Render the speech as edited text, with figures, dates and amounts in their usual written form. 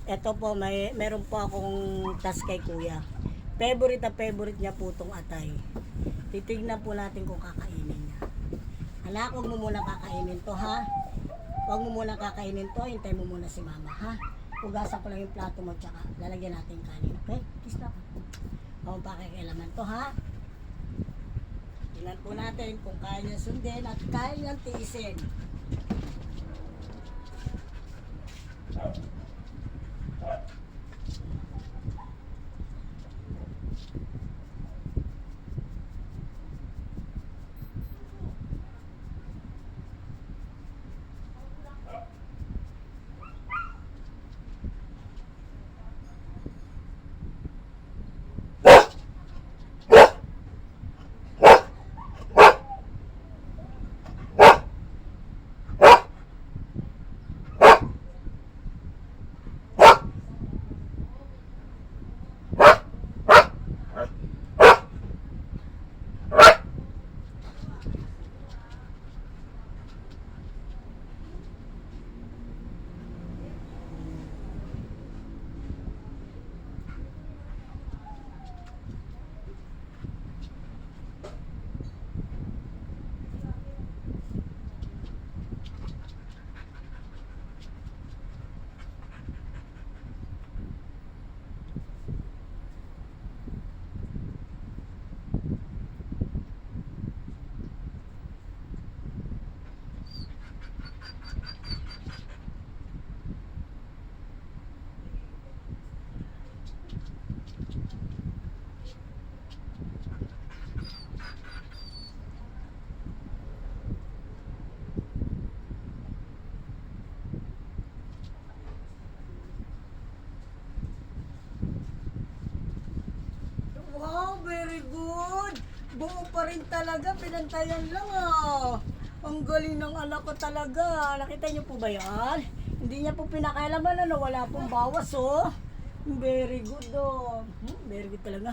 Ito po, meron po akong task kay kuya. Favorite na favorite niya po itong atay. Titignan po natin kung kakainin niya. Anak, huwag mo muna kakainin to ha. Huwag mo muna kakainin to. Hintay mo muna si mama ha. Hugasan ko lang yung plato mo tsaka lalagyan natin kanin. Okay? Kiss na. Huwag pakikialaman to ha. Tingnan po natin kung kaya niya sundin at kaya niya tiisin. Wow, very good. Buo pa rin talaga, pinantayan lang ah. Ang galing ng anak ko talaga. Nakita niyo po ba yan? Hindi niya po pinakailaman, wala pong bawas oh. Very good oh. Very good talaga.